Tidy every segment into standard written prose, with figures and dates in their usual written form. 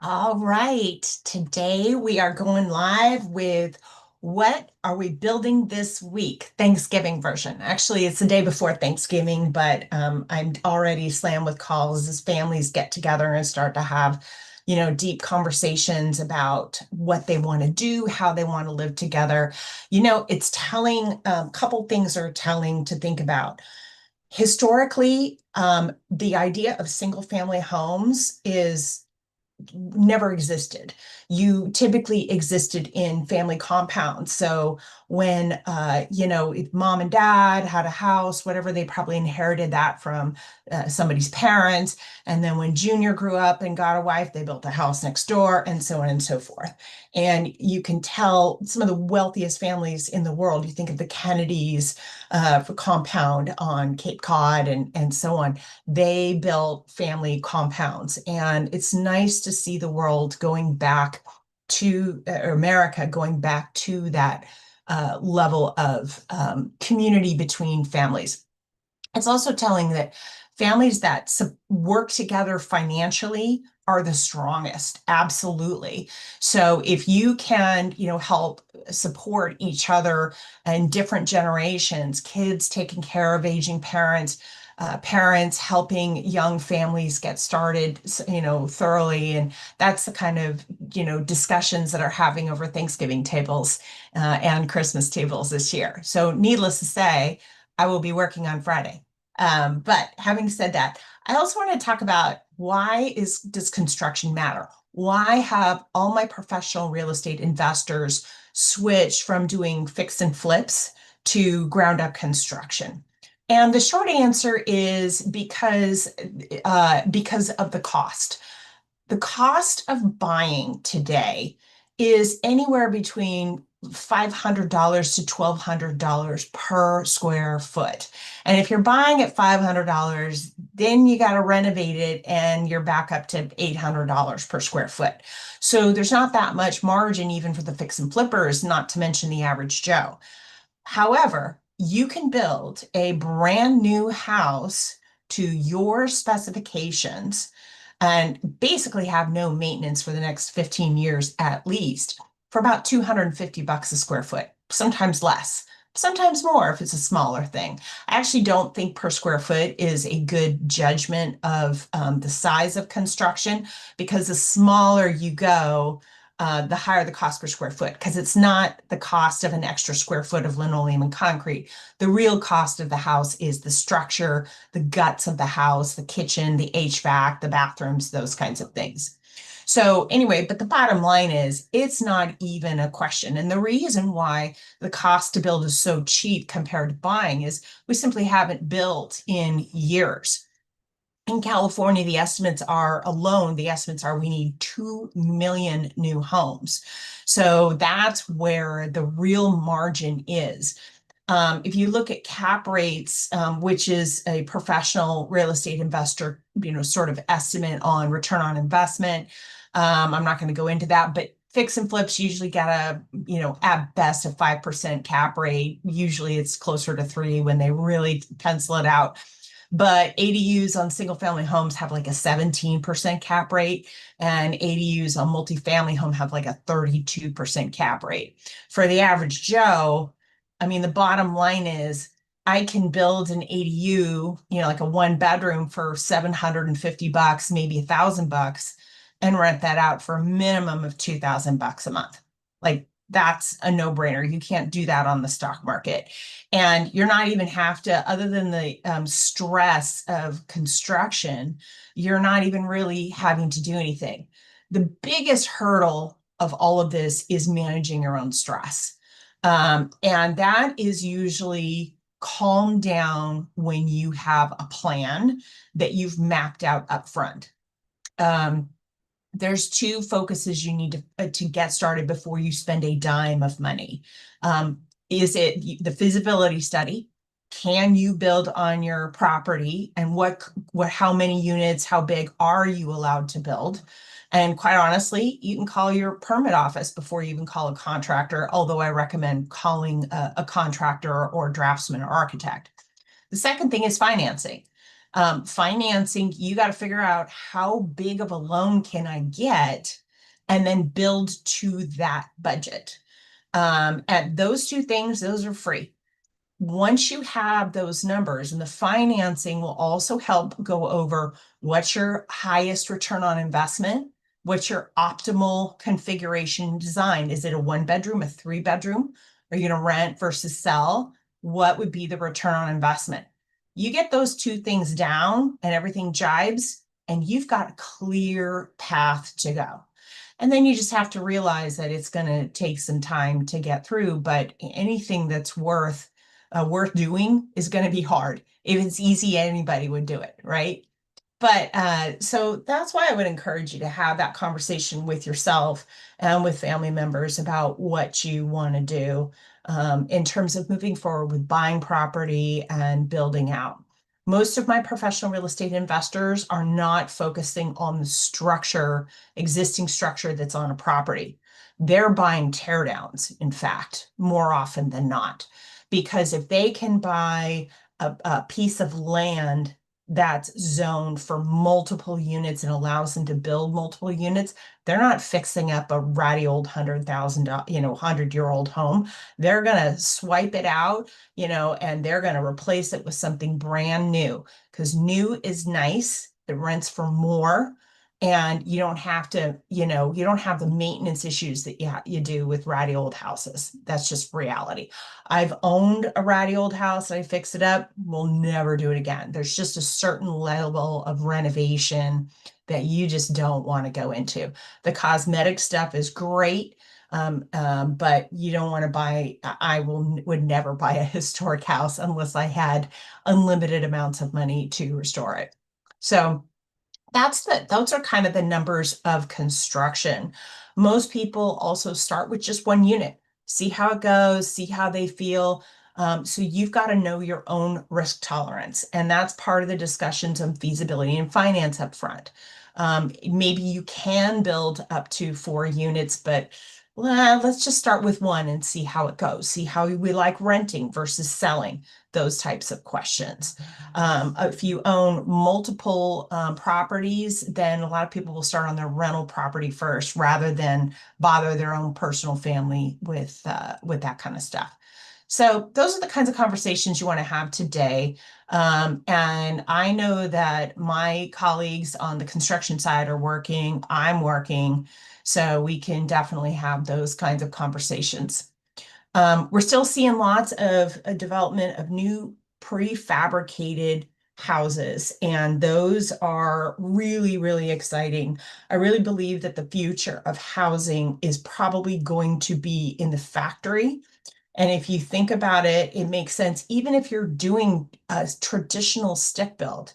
All right, today we are going live with what are we building this week? Thanksgiving version. Actually, it's the day before Thanksgiving, but I'm already slammed with calls as families get together and start to have, deep conversations about what they want to do, how they want to live together. It's telling, a couple things are telling to think about. Historically, the idea of single family homes is never existed. You typically existed in family compounds. So when if mom and dad had a house, whatever, they probably inherited that from somebody's parents. And then when Junior grew up and got a wife, they built a house next door, and so on and so forth. And you can tell some of the wealthiest families in the world. You think of the Kennedys for compound on Cape Cod and so on. They built family compounds, and it's nice to see the world going back to America going back to that level of community between families. It's also telling that families that work together financially are the strongest. Absolutely. So if you can, help support each other and different generations, kids taking care of aging parents, parents helping young families get started, thoroughly. And that's the kind of, discussions that are having over Thanksgiving tables and Christmas tables this year. So needless to say, I will be working on Friday. But having said that, I also want to talk about does construction matter? Why have all my professional real estate investors switch from doing fix and flips to ground up construction? And the short answer is because of the cost. The cost of buying today is anywhere between $500 to $1,200 per square foot. And if you're buying at $500, then you got to renovate it and you're back up to $800 per square foot. So there's not that much margin even for the fix and flippers, not to mention the average Joe. However, you can build a brand new house to your specifications and basically have no maintenance for the next 15 years at least for about 250 bucks a square foot, sometimes less, sometimes more if it's a smaller thing. I actually don't think per square foot is a good judgment of the size of construction, because the smaller you go, the higher the cost per square foot, because it's not the cost of an extra square foot of linoleum and concrete. The real cost of the house is the structure, the guts of the house, the kitchen, the HVAC, the bathrooms, those kinds of things. So anyway, but the bottom line is it's not even a question. And the reason why the cost to build is so cheap compared to buying is we simply haven't built in years. In California, the estimates are we need 2 million new homes. So that's where the real margin is. If you look at cap rates, which is a professional real estate investor, sort of estimate on return on investment, I'm not going to go into that, but fix and flips usually get at best a 5% cap rate. Usually it's closer to 3 when they really pencil it out. But ADUs on single family homes have like a 17% cap rate, and ADUs on multifamily home have like a 32% cap rate. For the average Joe, I mean, the bottom line is I can build an ADU, like a one bedroom for 750 bucks, maybe 1,000 bucks, and rent that out for a minimum of 2,000 bucks a month. Like that's a no-brainer. You can't do that on the stock market. And you're not even have to, other than the stress of construction, you're not even really having to do anything. The biggest hurdle of all of this is managing your own stress. And that is usually calmed down when you have a plan that you've mapped out up front. There's two focuses you need to get started before you spend a dime of money. Is it the feasibility study? Can you build on your property, and how many units, how big are you allowed to build? And quite honestly, you can call your permit office before you even call a contractor, although I recommend calling a contractor or draftsman or architect. The second thing is financing. Financing, you got to figure out how big of a loan can I get and then build to that budget. And those two things, those are free. Once you have those numbers, and the financing will also help go over what's your highest return on investment, what's your optimal configuration design. Is it a one bedroom, a three bedroom? Are you going to rent versus sell? What would be the return on investment? You get those two things down and everything jibes, and you've got a clear path to go. And then you just have to realize that it's going to take some time to get through, but anything that's worth doing is going to be hard. If it's easy, anybody would do it, right? But so that's why I would encourage you to have that conversation with yourself and with family members about what you want to do in terms of moving forward with buying property and building out. Most of my professional real estate investors are not focusing on the structure, existing structure that's on a property. They're buying teardowns, in fact, more often than not. Because if they can buy a piece of land that's zoned for multiple units and allows them to build multiple units, they're not fixing up a ratty old $100,000 home. They're gonna swipe it out, and they're gonna replace it with something brand new because new is nice. It rents for more. And you don't have to, you don't have the maintenance issues that you do with ratty old houses. That's just reality. I've owned a ratty old house. I fix it up. We'll never do it again. There's just a certain level of renovation that you just don't want to go into. The cosmetic stuff is great, but you don't want to buy. Would never buy a historic house unless I had unlimited amounts of money to restore it. So those are kind of the numbers of construction. Most people also start with just one unit, see how it goes, see how they feel. So you've got to know your own risk tolerance, and that's part of the discussions on feasibility and finance up front. Maybe you can build up to 4 units, but let's just start with one and see how it goes. See how we like renting versus selling, those types of questions. If you own multiple properties, then a lot of people will start on their rental property first rather than bother their own personal family with that kind of stuff. So those are the kinds of conversations you want to have today. And I know that my colleagues on the construction side are working, I'm working, so we can definitely have those kinds of conversations. We're still seeing lots of development of new prefabricated houses, and those are really, really exciting. I really believe that the future of housing is probably going to be in the factory. And if you think about it, it makes sense. Even if you're doing a traditional stick build,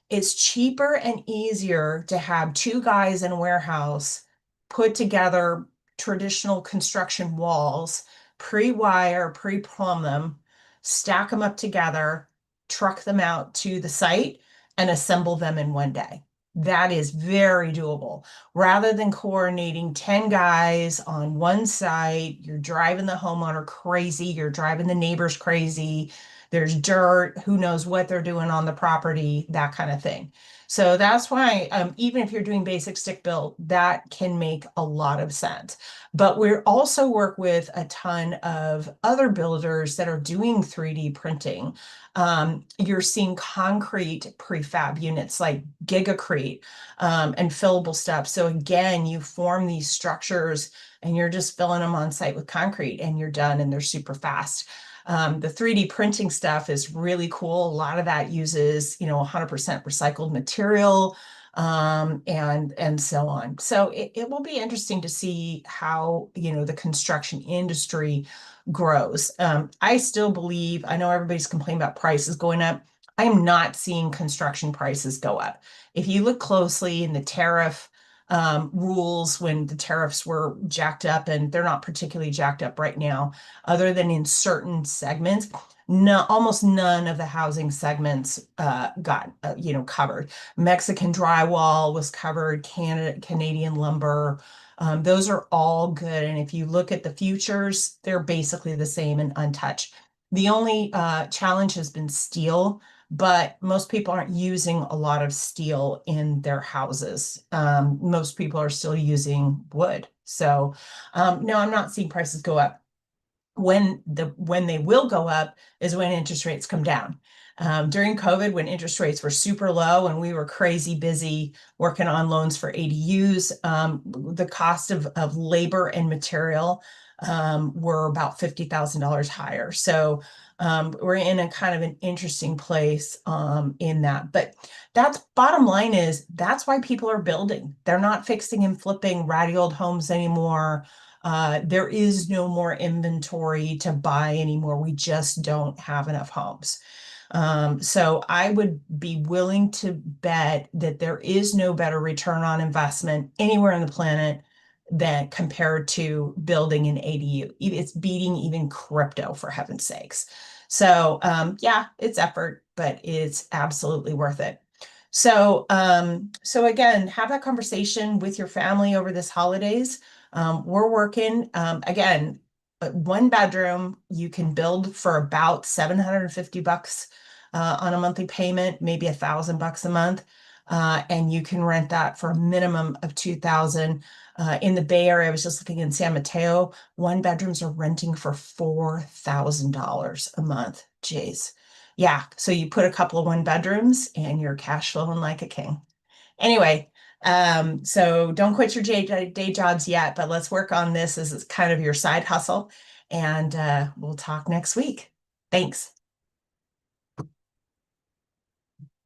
it's cheaper and easier to have two guys in a warehouse put together traditional construction walls, pre-wire, pre-plumb them, stack them up together, truck them out to the site, and assemble them in one day. That is very doable. Rather than coordinating 10 guys on one site, you're driving the homeowner crazy, you're driving the neighbors crazy. There's dirt, who knows what they're doing on the property, that kind of thing. So that's why, even if you're doing basic stick built, that can make a lot of sense. But we also work with a ton of other builders that are doing 3D printing. You're seeing concrete prefab units like Gigacrete and fillable stuff. So again, you form these structures and you're just filling them on site with concrete and you're done, and they're super fast. The 3D printing stuff is really cool. A lot of that uses, 100% recycled material, and so on. So it will be interesting to see how, the construction industry grows. I still believe, I know everybody's complaining about prices going up. I am not seeing construction prices go up. If you look closely in the tariff rules when the tariffs were jacked up, and they're not particularly jacked up right now, other than in certain segments. No, almost none of the housing segments got covered. Mexican drywall was covered, Canadian lumber. Those are all good. And if you look at the futures, they're basically the same and untouched. The only challenge has been steel, but most people aren't using a lot of steel in their houses. Most people are still using wood. So, no, I'm not seeing prices go up. When they will go up is when interest rates come down. During COVID, when interest rates were super low and we were crazy busy working on loans for ADUs, the cost of labor and material were about $50,000 higher. So we're in a kind of an interesting place in that. But that's bottom line is that's why people are building. They're not fixing and flipping ratty old homes anymore. There is no more inventory to buy anymore. We just don't have enough homes. So I would be willing to bet that there is no better return on investment anywhere on the planet than compared to building an ADU. It's beating even crypto, for heaven's sakes. So yeah, it's effort, but it's absolutely worth it. So again, have that conversation with your family over this holidays. We're working, again, one bedroom, you can build for about 750 bucks on a monthly payment, maybe $1,000 a month. And you can rent that for a minimum of 2,000. In the Bay Area, I was just looking in San Mateo, one bedrooms are renting for $4,000 a month. Jeez. Yeah. So you put a couple of one bedrooms and you're cash flowing like a king. Anyway, so don't quit your day jobs yet, but let's work on this as kind of your side hustle. And we'll talk next week. Thanks.